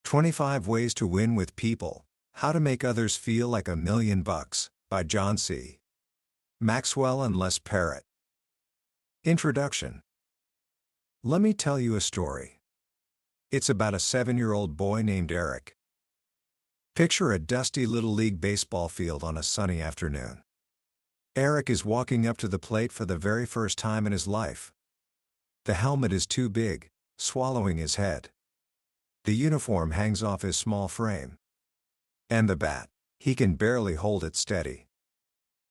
25 Ways to Win with People, How to Make Others Feel Like $1,000,000, by John C. Maxwell and Les Parrott. Introduction. Let me tell you a story. It's about a 7-year-old boy named Eric. Picture a dusty Little League baseball field on a sunny afternoon. Eric is walking up to the plate for the very first time in his life. The helmet is too big, swallowing his head. The uniform hangs off his small frame. And the bat, he can barely hold it steady.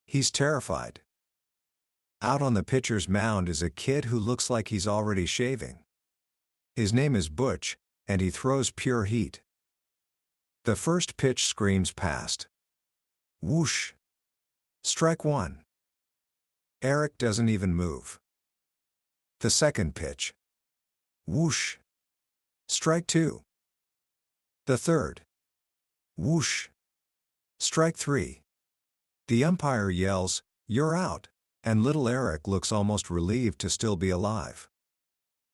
He's terrified. Out on the pitcher's mound is a kid who looks like he's already shaving. His name is Butch, and he throws pure heat. The first pitch screams past. Whoosh! Strike one. Eric doesn't even move. The second pitch. Whoosh! Strike two. The third. Whoosh! Strike three. The umpire yells, "You're out," and little Eric looks almost relieved to still be alive.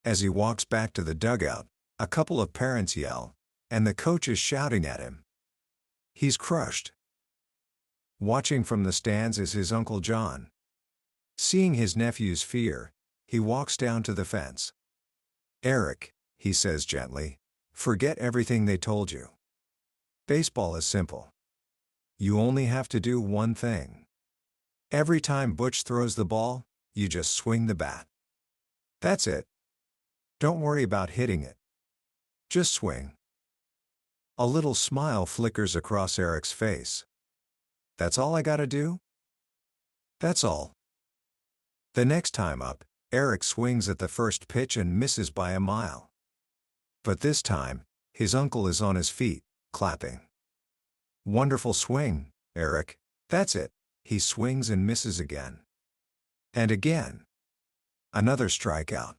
As he walks back to the dugout, a couple of parents yell, and the coach is shouting at him. He's crushed. Watching from the stands is his Uncle John. Seeing his nephew's fear, he walks down to the fence. "Eric," he says gently, "forget everything they told you. Baseball is simple. You only have to do one thing. Every time Butch throws the ball, you just swing the bat. That's it. Don't worry about hitting it. Just swing." A little smile flickers across Eric's face. "That's all I gotta do?" "That's all." The next time up, Eric swings at the first pitch and misses by a mile. But this time, his uncle is on his feet, clapping. "Wonderful swing, Eric. That's it." He swings and misses again. And again. Another strikeout.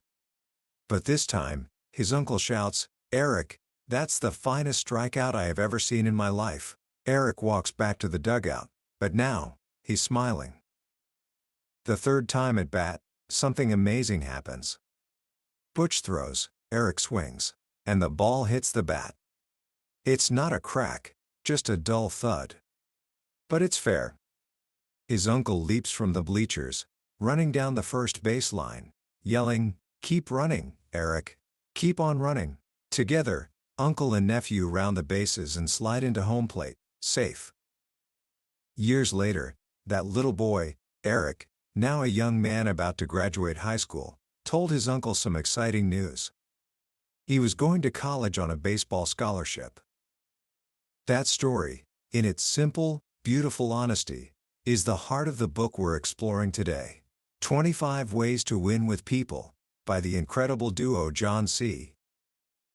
But this time, his uncle shouts, "Eric, that's the finest strikeout I have ever seen in my life." Eric walks back to the dugout, but now, he's smiling. The third time at bat, something amazing happens. Butch throws, Eric swings, and the ball hits the bat. It's not a crack, just a dull thud. But it's fair. His uncle leaps from the bleachers, running down the first baseline, yelling, "Keep running, Eric. Keep on running." Together, uncle and nephew round the bases and slide into home plate, safe. Years later, that little boy, Eric, now a young man about to graduate high school, told his uncle some exciting news. He was going to college on a baseball scholarship. That story, in its simple, beautiful honesty, is the heart of the book we're exploring today. 25 Ways to Win with People, by the incredible duo John C.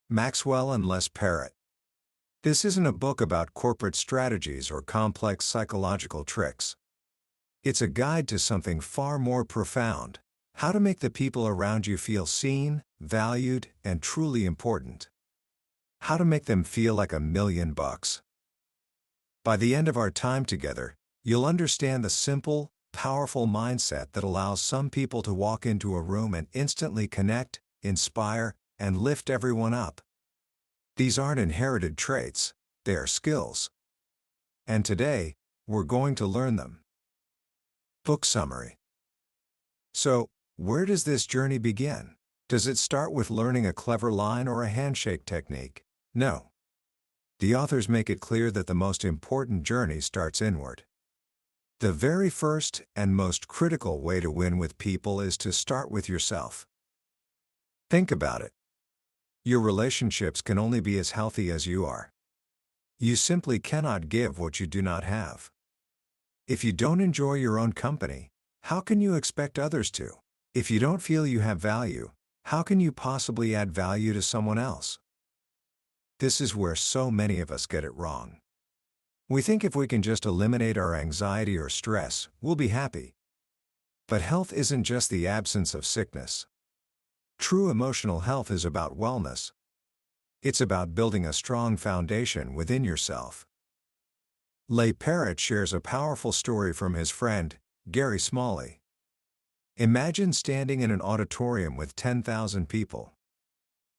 Maxwell and Les Parrott. This isn't a book about corporate strategies or complex psychological tricks. It's a guide to something far more profound: how to make the people around you feel seen, valued, and truly important. How to make them feel like $1,000,000. By the end of our time together, you'll understand the simple, powerful mindset that allows some people to walk into a room and instantly connect, inspire, and lift everyone up. These aren't inherited traits, they are skills. And today, we're going to learn them. Book summary. So, where does this journey begin? Does it start with learning a clever line or a handshake technique? No. The authors make it clear that the most important journey starts inward. The very first and most critical way to win with people is to start with yourself. Think about it. Your relationships can only be as healthy as you are. You simply cannot give what you do not have. If you don't enjoy your own company, how can you expect others to? If you don't feel you have value, how can you possibly add value to someone else? This is where so many of us get it wrong. We think if we can just eliminate our anxiety or stress, we'll be happy. But health isn't just the absence of sickness. True emotional health is about wellness. It's about building a strong foundation within yourself. Les Parrott shares a powerful story from his friend, Gary Smalley. Imagine standing in an auditorium with 10,000 people.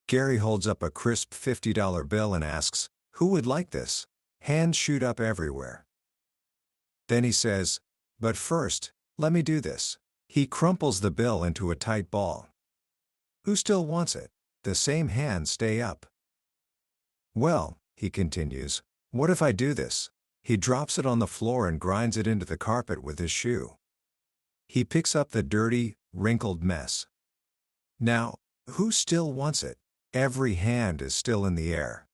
Gary holds up a crisp $50 bill and asks, "Who would like this?" Hands shoot up everywhere. Then he says, "But first, let me do this." He crumples the bill into a tight ball. "Who still wants it?" The same hands stay up. "Well," he continues, "what if I do this?" He drops it on the floor and grinds it into the carpet with his shoe. He picks up the dirty, wrinkled mess. "Now, who still wants it?" Every hand is still in the air.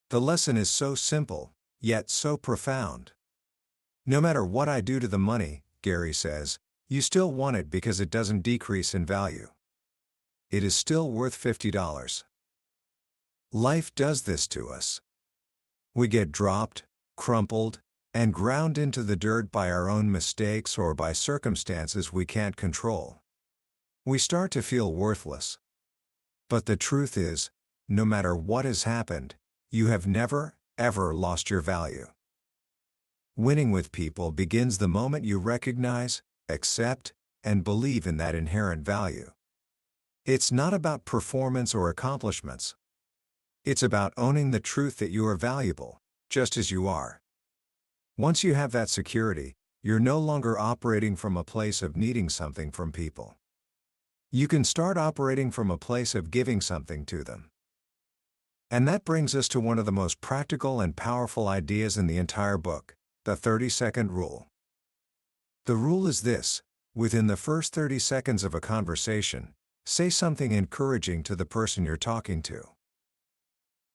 The lesson is so simple, yet so profound. No matter what I do to the money, Gary says, you still want it because it doesn't decrease in value. It is still worth $50. Life does this to us. We get dropped, crumpled, and ground into the dirt by our own mistakes or by circumstances we can't control. We start to feel worthless. But the truth is, no matter what has happened, you have never, ever lost your value. Winning with people begins the moment you recognize, accept, and believe in that inherent value. It's not about performance or accomplishments. It's about owning the truth that you are valuable, just as you are. Once you have that security, you're no longer operating from a place of needing something from people. You can start operating from a place of giving something to them. And that brings us to one of the most practical and powerful ideas in the entire book, the 30-second rule. The rule is this: within the first 30 seconds of a conversation, say something encouraging to the person you're talking to.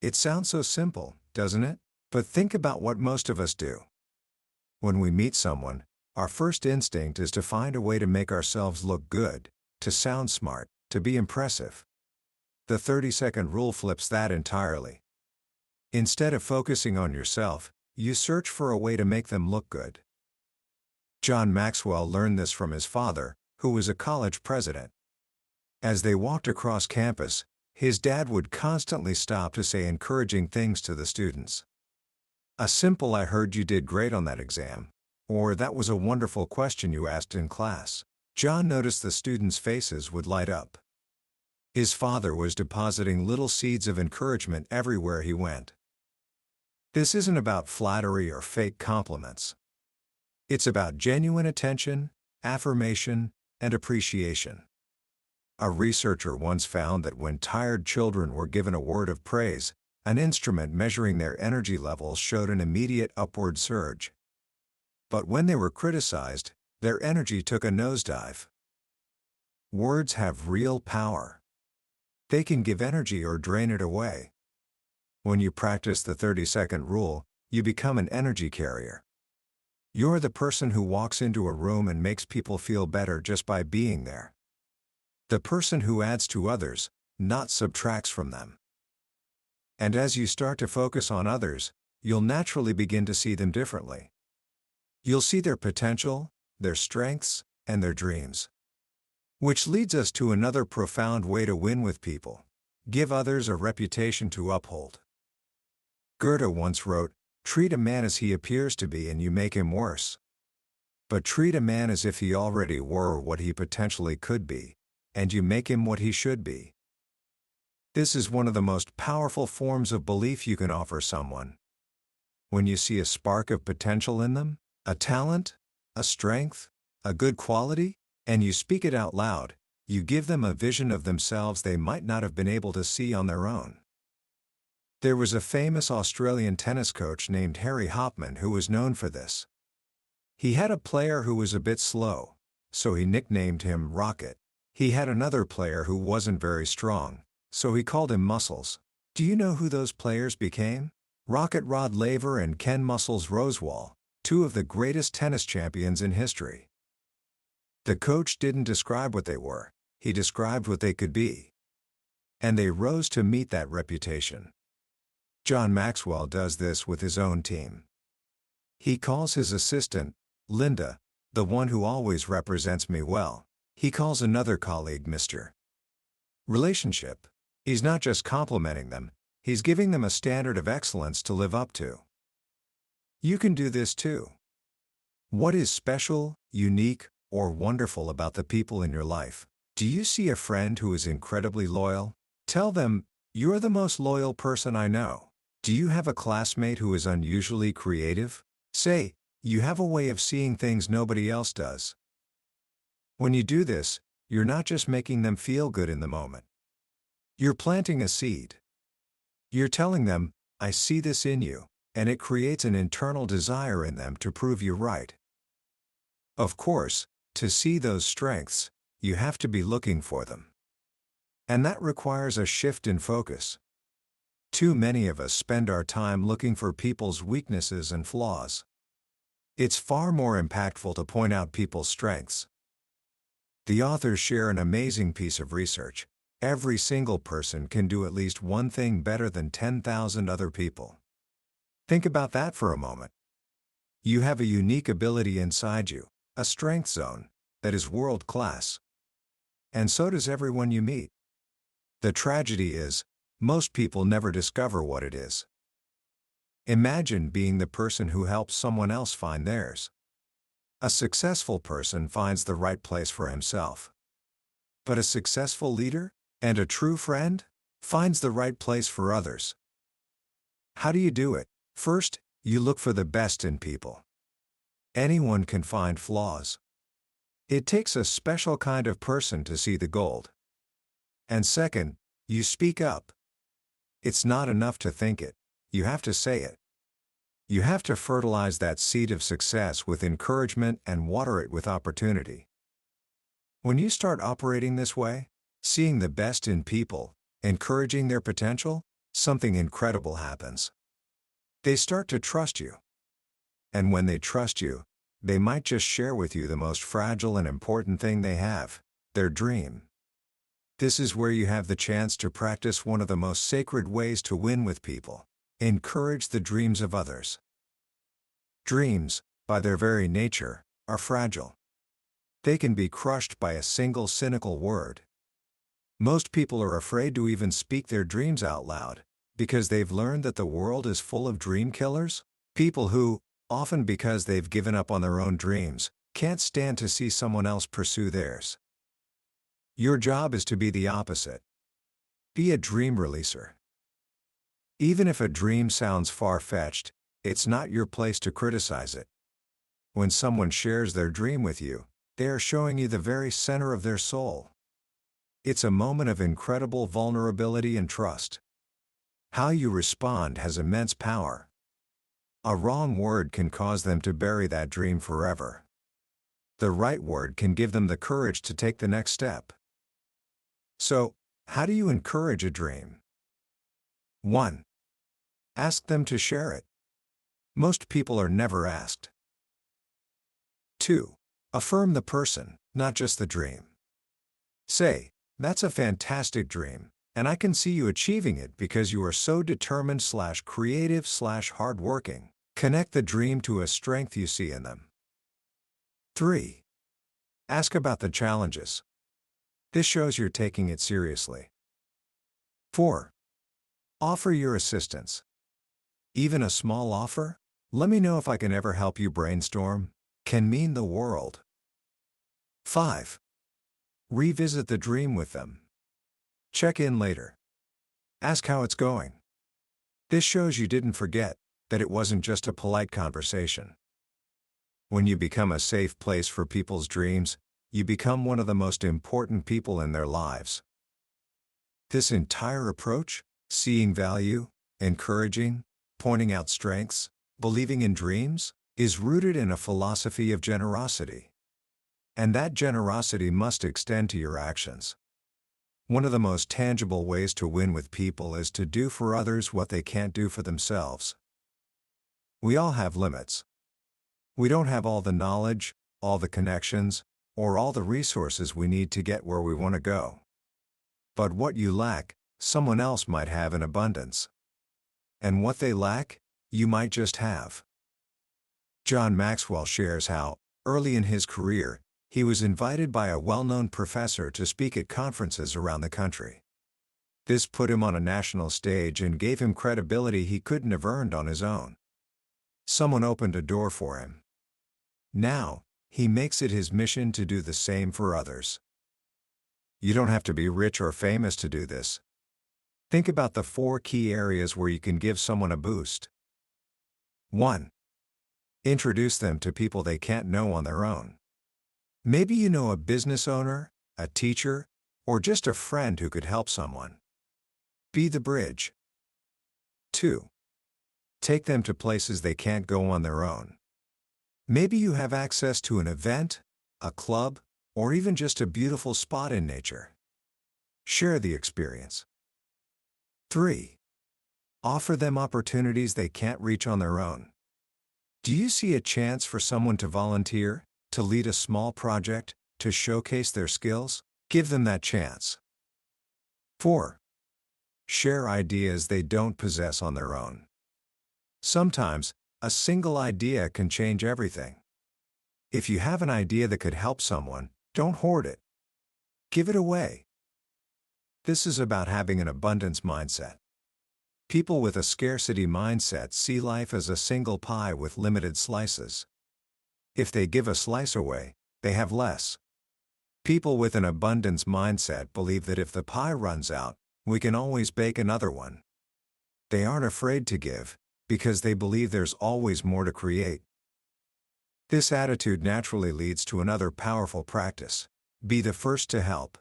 It sounds so simple, doesn't it? But think about what most of us do. When we meet someone, our first instinct is to find a way to make ourselves look good, to sound smart, to be impressive. The 30-second rule flips that entirely. Instead of focusing on yourself, you search for a way to make them look good. John Maxwell learned this from his father, who was a college president. As they walked across campus, his dad would constantly stop to say encouraging things to the students. A simple "I heard you did great on that exam," or "that was a wonderful question you asked in class." John noticed the students' faces would light up. His father was depositing little seeds of encouragement everywhere he went. This isn't about flattery or fake compliments. It's about genuine attention, affirmation, and appreciation. A researcher once found that when tired children were given a word of praise, an instrument measuring their energy levels showed an immediate upward surge. But when they were criticized, their energy took a nosedive. Words have real power. They can give energy or drain it away. When you practice the 30-second rule, you become an energy carrier. You're the person who walks into a room and makes people feel better just by being there. The person who adds to others, not subtracts from them. And as you start to focus on others, you'll naturally begin to see them differently. You'll see their potential, their strengths, and their dreams. Which leads us to another profound way to win with people: give others a reputation to uphold. Goethe once wrote, "Treat a man as he appears to be and you make him worse. But treat a man as if he already were what he potentially could be, and you make him what he should be." This is one of the most powerful forms of belief you can offer someone. When you see a spark of potential in them, a talent, a strength, a good quality, and you speak it out loud, you give them a vision of themselves they might not have been able to see on their own. There was a famous Australian tennis coach named Harry Hopman who was known for this. He had a player who was a bit slow, so he nicknamed him Rocket. He had another player who wasn't very strong, so he called him Muscles. Do you know who those players became? Rocket Rod Laver and Ken Muscles Rosewall, two of the greatest tennis champions in history. The coach didn't describe what they were, he described what they could be. And they rose to meet that reputation. John Maxwell does this with his own team. He calls his assistant, Linda, the one who always represents me well. He calls another colleague Mr. Relationship. He's not just complimenting them, he's giving them a standard of excellence to live up to. You can do this too. What is special, unique, or wonderful about the people in your life? Do you see a friend who is incredibly loyal? Tell them, "You're the most loyal person I know." Do you have a classmate who is unusually creative? Say, "You have a way of seeing things nobody else does." When you do this, you're not just making them feel good in the moment. You're planting a seed. You're telling them, "I see this in you," and it creates an internal desire in them to prove you right. Of course, to see those strengths, you have to be looking for them. And that requires a shift in focus. Too many of us spend our time looking for people's weaknesses and flaws. It's far more impactful to point out people's strengths. The authors share an amazing piece of research. Every single person can do at least one thing better than 10,000 other people. Think about that for a moment. You have a unique ability inside you, a strength zone, that is world class. And so does everyone you meet. The tragedy is, most people never discover what it is. Imagine being the person who helps someone else find theirs. A successful person finds the right place for himself. But a successful leader, and a true friend, finds the right place for others. How do you do it? First, you look for the best in people. Anyone can find flaws. It takes a special kind of person to see the gold. And second, you speak up. It's not enough to think it, you have to say it. You have to fertilize that seed of success with encouragement and water it with opportunity. When you start operating this way, seeing the best in people, encouraging their potential, something incredible happens. They start to trust you. And when they trust you, they might just share with you the most fragile and important thing they have, their dream. This is where you have the chance to practice one of the most sacred ways to win with people: encourage the dreams of others. Dreams, by their very nature, are fragile. They can be crushed by a single cynical word. Most people are afraid to even speak their dreams out loud, because they've learned that the world is full of dream killers, people who, often because they've given up on their own dreams, can't stand to see someone else pursue theirs. Your job is to be the opposite. Be a dream releaser. Even if a dream sounds far-fetched, it's not your place to criticize it. When someone shares their dream with you, they are showing you the very center of their soul. It's a moment of incredible vulnerability and trust. How you respond has immense power. A wrong word can cause them to bury that dream forever. The right word can give them the courage to take the next step. So, how do you encourage a dream? 1. Ask them to share it. Most people are never asked. 2. Affirm the person, not just the dream. Say, "That's a fantastic dream, and I can see you achieving it because you are so determined/creative/hardworking. Connect the dream to a strength you see in them. 3. Ask about the challenges. This shows you're taking it seriously. 4. Offer your assistance. Even a small offer, "Let me know if I can ever help you brainstorm," can mean the world. 5. Revisit the dream with them. Check in later. Ask how it's going. This shows you didn't forget, that it wasn't just a polite conversation. When you become a safe place for people's dreams, you become one of the most important people in their lives. This entire approach, seeing value, encouraging, pointing out strengths, believing in dreams, is rooted in a philosophy of generosity. And that generosity must extend to your actions. One of the most tangible ways to win with people is to do for others what they can't do for themselves. We all have limits. We don't have all the knowledge, all the connections, or all the resources we need to get where we want to go. But what you lack, someone else might have in abundance. And what they lack, you might just have. John Maxwell shares how, early in his career, he was invited by a well-known professor to speak at conferences around the country. This put him on a national stage and gave him credibility he couldn't have earned on his own. Someone opened a door for him. Now, he makes it his mission to do the same for others. You don't have to be rich or famous to do this. Think about the 4 key areas where you can give someone a boost. 1. Introduce them to people they can't know on their own. Maybe you know a business owner, a teacher, or just a friend who could help someone. Be the bridge. 2. Take them to places they can't go on their own. Maybe you have access to an event, a club, or even just a beautiful spot in nature. Share the experience. 3. Offer them opportunities they can't reach on their own. Do you see a chance for someone to volunteer, to lead a small project, to showcase their skills? Give them that chance. 4. Share ideas they don't possess on their own. Sometimes, a single idea can change everything. If you have an idea that could help someone, don't hoard it. Give it away. This is about having an abundance mindset. People with a scarcity mindset see life as a single pie with limited slices. If they give a slice away, they have less. People with an abundance mindset believe that if the pie runs out, we can always bake another one. They aren't afraid to give, because they believe there's always more to create. This attitude naturally leads to another powerful practice: be the first to help.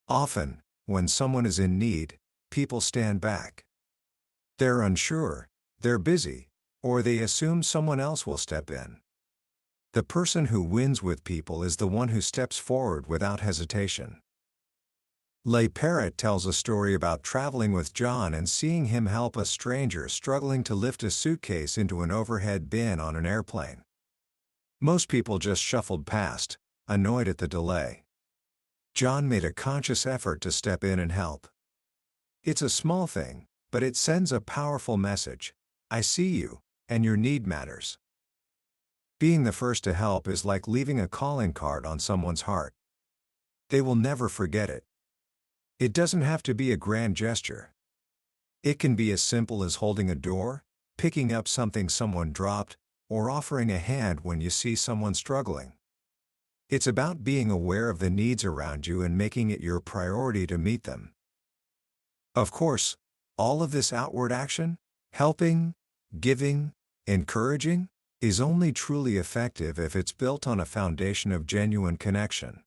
Often, when someone is in need, people stand back. They're unsure, they're busy, or they assume someone else will step in. The person who wins with people is the one who steps forward without hesitation. Leigh Parrott tells a story about traveling with John and seeing him help a stranger struggling to lift a suitcase into an overhead bin on an airplane. Most people just shuffled past, annoyed at the delay. John made a conscious effort to step in and help. It's a small thing, but it sends a powerful message: I see you, and your need matters. Being the first to help is like leaving a calling card on someone's heart. They will never forget it. It doesn't have to be a grand gesture. It can be as simple as holding a door, picking up something someone dropped, or offering a hand when you see someone struggling. It's about being aware of the needs around you and making it your priority to meet them. Of course, all of this outward action, helping, giving, encouraging, is only truly effective if it's built on a foundation of genuine connection.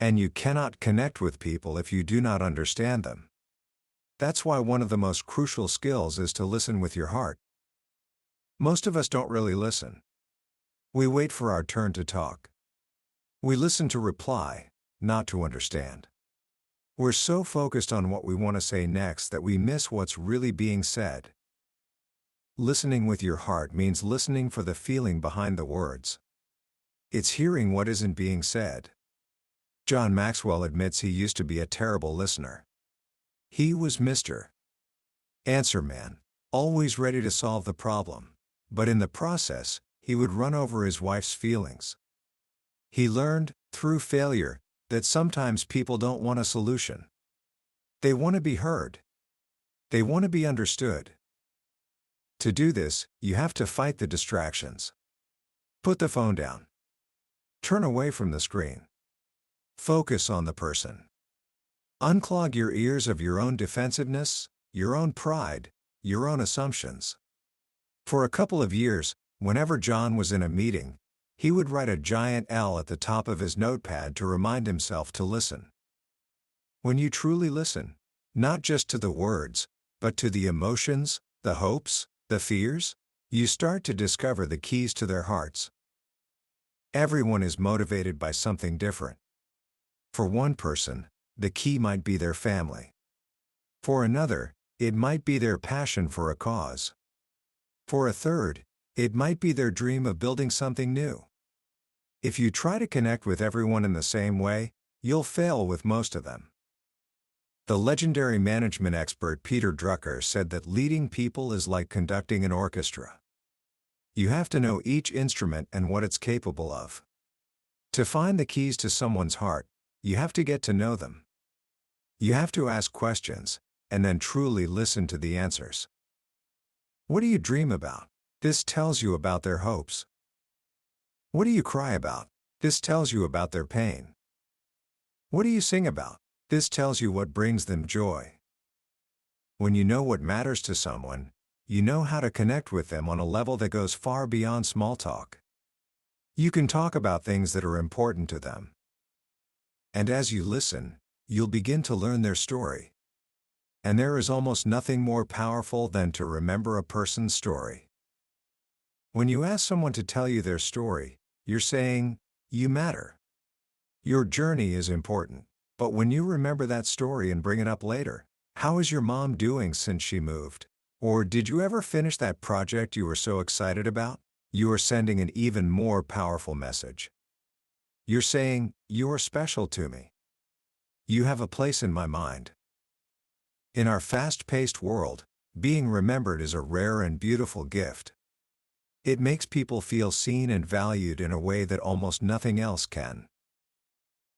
And you cannot connect with people if you do not understand them. That's why one of the most crucial skills is to listen with your heart. Most of us don't really listen. We wait for our turn to talk. We listen to reply, not to understand. We're so focused on what we want to say next that we miss what's really being said. Listening with your heart means listening for the feeling behind the words. It's hearing what isn't being said. John Maxwell admits he used to be a terrible listener. He was Mr. Answer Man, always ready to solve the problem, but in the process, he would run over his wife's feelings. He learned, through failure, that sometimes people don't want a solution. They want to be heard. They want to be understood. To do this, you have to fight the distractions. Put the phone down. Turn away from the screen. Focus on the person. Unclog your ears of your own defensiveness, your own pride, your own assumptions. For a couple of years, whenever John was in a meeting, he would write a giant L at the top of his notepad to remind himself to listen. When you truly listen, not just to the words, but to the emotions, the hopes, the fears, you start to discover the keys to their hearts. Everyone is motivated by something different. For one person, the key might be their family. For another, it might be their passion for a cause. For a third, it might be their dream of building something new. If you try to connect with everyone in the same way, you'll fail with most of them. The legendary management expert Peter Drucker said that leading people is like conducting an orchestra. You have to know each instrument and what it's capable of. To find the keys to someone's heart, you have to get to know them. You have to ask questions, and then truly listen to the answers. What do you dream about? This tells you about their hopes. What do you cry about? This tells you about their pain. What do you sing about? This tells you what brings them joy. When you know what matters to someone, you know how to connect with them on a level that goes far beyond small talk. You can talk about things that are important to them. And as you listen, you'll begin to learn their story. And there is almost nothing more powerful than to remember a person's story. When you ask someone to tell you their story, you're saying, "You matter." Your journey is important, but when you remember that story and bring it up later, "How is your mom doing since she moved?" Or "Did you ever finish that project you were so excited about?" You are sending an even more powerful message. You're saying, "You are special to me. You have a place in my mind." In our fast-paced world, being remembered is a rare and beautiful gift. It makes people feel seen and valued in a way that almost nothing else can.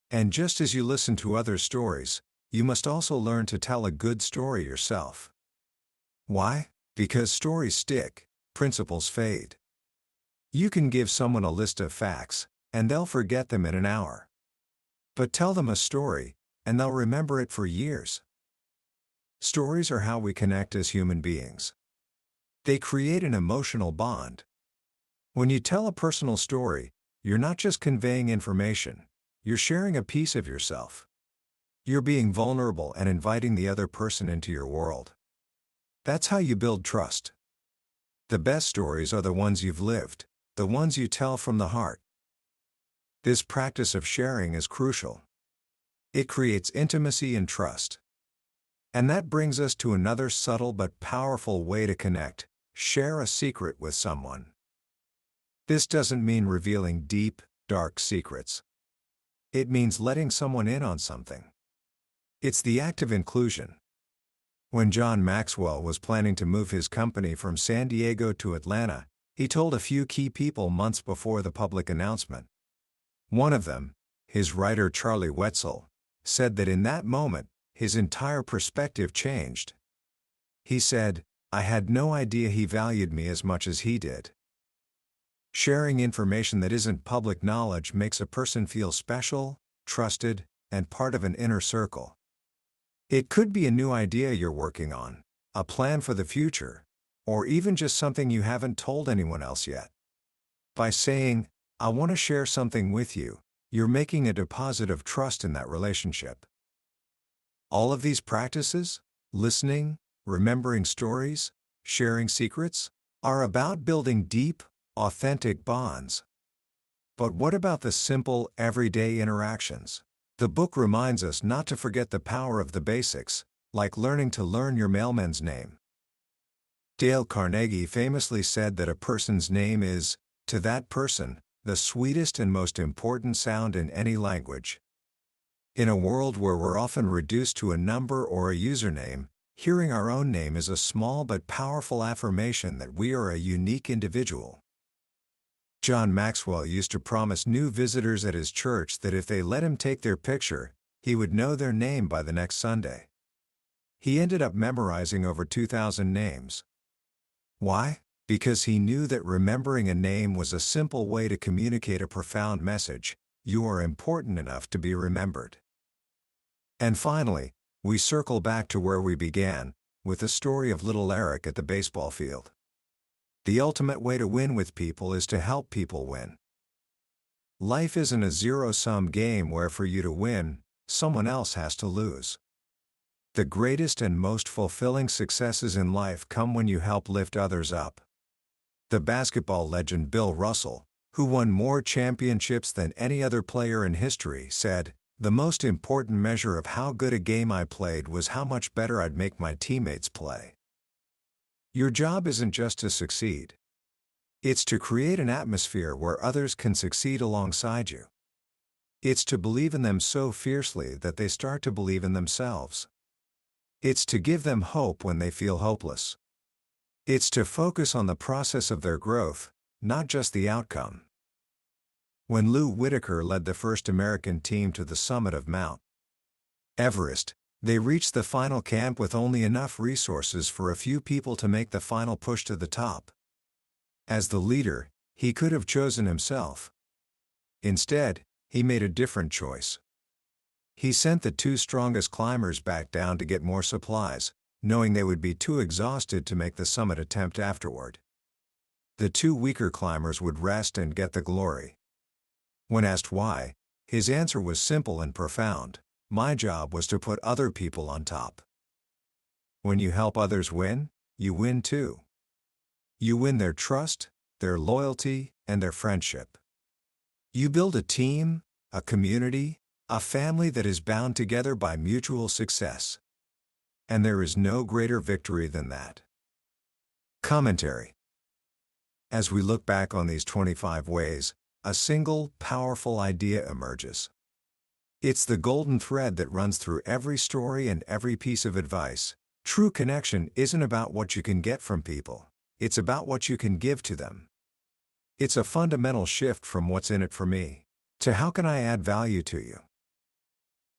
And just as you listen to others' stories, you must also learn to tell a good story yourself. Why? Because stories stick, principles fade. You can give someone a list of facts, and they'll forget them in an hour. But tell them a story, and they'll remember it for years. Stories are how we connect as human beings. They create an emotional bond. When you tell a personal story, you're not just conveying information, you're sharing a piece of yourself. You're being vulnerable and inviting the other person into your world. That's how you build trust. The best stories are the ones you've lived, the ones you tell from the heart. This practice of sharing is crucial. It creates intimacy and trust. And that brings us to another subtle but powerful way to connect: share a secret with someone. This doesn't mean revealing deep, dark secrets. It means letting someone in on something. It's the act of inclusion. When John Maxwell was planning to move his company from San Diego to Atlanta, he told a few key people months before the public announcement. One of them, his writer Charlie Wetzel, said that in that moment, his entire perspective changed. He said, "I had no idea he valued me as much as he did." Sharing information that isn't public knowledge makes a person feel special, trusted, and part of an inner circle. It could be a new idea you're working on, a plan for the future, or even just something you haven't told anyone else yet. By saying, "I want to share something with you," you're making a deposit of trust in that relationship. All of these practices, listening, remembering stories, sharing secrets, are about building deep, authentic bonds. But what about the simple, everyday interactions? The book reminds us not to forget the power of the basics, like learning to learn your mailman's name. Dale Carnegie famously said that a person's name is, to that person, the sweetest and most important sound in any language. In a world where we're often reduced to a number or a username, hearing our own name is a small but powerful affirmation that we are a unique individual. John Maxwell used to promise new visitors at his church that if they let him take their picture, he would know their name by the next Sunday. He ended up memorizing over 2,000 names. Why? Because he knew that remembering a name was a simple way to communicate a profound message: you are important enough to be remembered. And finally, we circle back to where we began, with the story of little Eric at the baseball field. The ultimate way to win with people is to help people win. Life isn't a zero-sum game where for you to win, someone else has to lose. The greatest and most fulfilling successes in life come when you help lift others up. The basketball legend Bill Russell, who won more championships than any other player in history, said, "The most important measure of how good a game I played was how much better I'd make my teammates play." Your job isn't just to succeed. It's to create an atmosphere where others can succeed alongside you. It's to believe in them so fiercely that they start to believe in themselves. It's to give them hope when they feel hopeless. It's to focus on the process of their growth, not just the outcome. When Lou Whitaker led the first American team to the summit of Mount Everest, they reached the final camp with only enough resources for a few people to make the final push to the top. As the leader, he could have chosen himself. Instead, he made a different choice. He sent the two strongest climbers back down to get more supplies, knowing they would be too exhausted to make the summit attempt afterward. The two weaker climbers would rest and get the glory. When asked why, his answer was simple and profound: my job was to put other people on top. When you help others win, you win too. You win their trust, their loyalty, and their friendship. You build a team, a community, a family that is bound together by mutual success. And there is no greater victory than that. Commentary. As we look back on these 25 ways, a single, powerful idea emerges. It's the golden thread that runs through every story and every piece of advice. True connection isn't about what you can get from people. It's about what you can give to them. It's a fundamental shift from "what's in it for me" to "how can I add value to you?"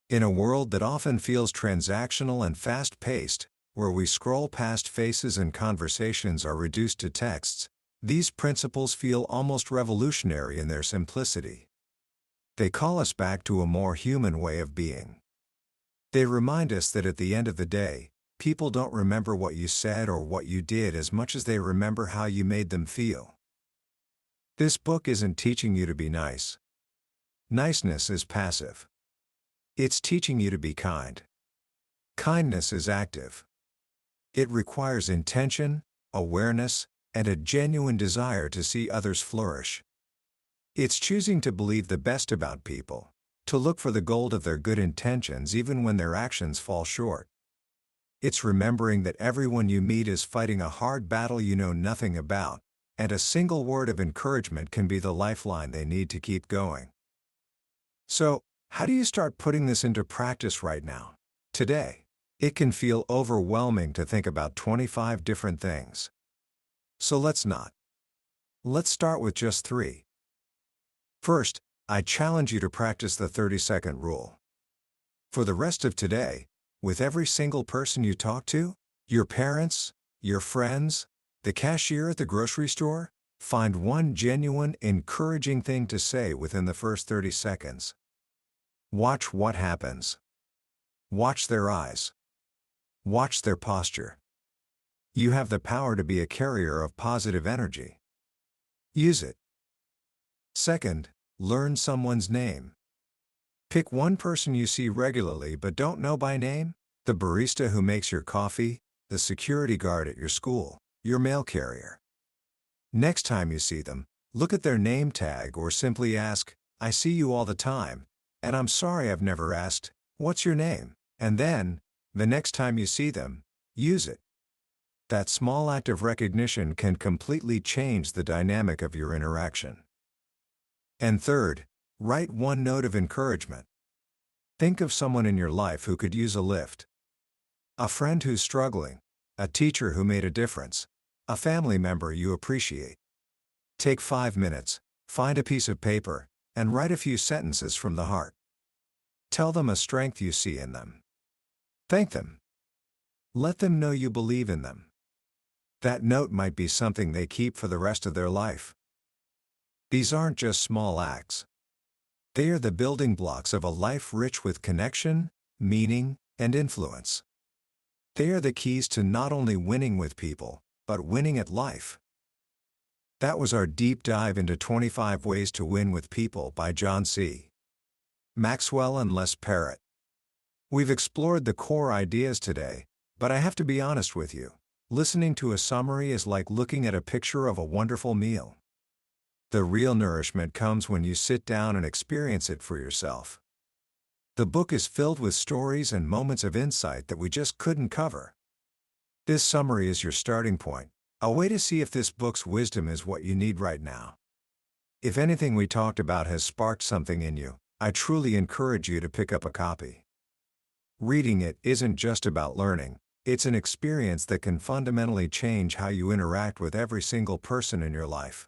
In a world that often feels transactional and fast-paced, where we scroll past faces and conversations are reduced to texts, these principles feel almost revolutionary in their simplicity. They call us back to a more human way of being. They remind us that at the end of the day, people don't remember what you said or what you did as much as they remember how you made them feel. This book isn't teaching you to be nice. Niceness is passive. It's teaching you to be kind. Kindness is active. It requires intention, awareness, and a genuine desire to see others flourish. It's choosing to believe the best about people, to look for the gold of their good intentions even when their actions fall short. It's remembering that everyone you meet is fighting a hard battle you know nothing about, and a single word of encouragement can be the lifeline they need to keep going. So, how do you start putting this into practice right now, today? It can feel overwhelming to think about 25 different things. So let's not. Let's start with just 3. First, I challenge you to practice the 30-second rule. For the rest of today, with every single person you talk to, your parents, your friends, the cashier at the grocery store, find one genuine, encouraging thing to say within the first 30 seconds. Watch what happens. Watch their eyes. Watch their posture. You have the power to be a carrier of positive energy. Use it. Second, learn someone's name. Pick one person you see regularly but don't know by name: the barista who makes your coffee, the security guard at your school, your mail carrier. Next time you see them, look at their name tag or simply ask, "I see you all the time, and I'm sorry I've never asked, what's your name?" And then, the next time you see them, use it. That small act of recognition can completely change the dynamic of your interaction. And third, write one note of encouragement. Think of someone in your life who could use a lift. A friend who's struggling, a teacher who made a difference, a family member you appreciate. Take 5 minutes, find a piece of paper, and write a few sentences from the heart. Tell them a strength you see in them. Thank them. Let them know you believe in them. That note might be something they keep for the rest of their life. These aren't just small acts. They are the building blocks of a life rich with connection, meaning, and influence. They are the keys to not only winning with people, but winning at life. That was our deep dive into 25 Ways to Win with People by John C. Maxwell and Les Parrott. We've explored the core ideas today, but I have to be honest with you. Listening to a summary is like looking at a picture of a wonderful meal. The real nourishment comes when you sit down and experience it for yourself. The book is filled with stories and moments of insight that we just couldn't cover. This summary is your starting point, a way to see if this book's wisdom is what you need right now. If anything we talked about has sparked something in you, I truly encourage you to pick up a copy. Reading it isn't just about learning, it's an experience that can fundamentally change how you interact with every single person in your life.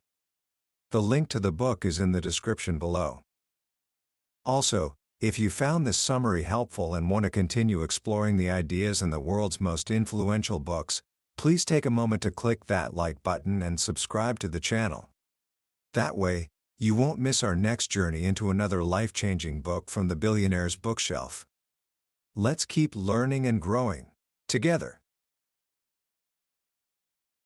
The link to the book is in the description below. Also, if you found this summary helpful and want to continue exploring the ideas in the world's most influential books, please take a moment to click that like button and subscribe to the channel. That way, you won't miss our next journey into another life-changing book from the billionaire's bookshelf. Let's keep learning and growing together.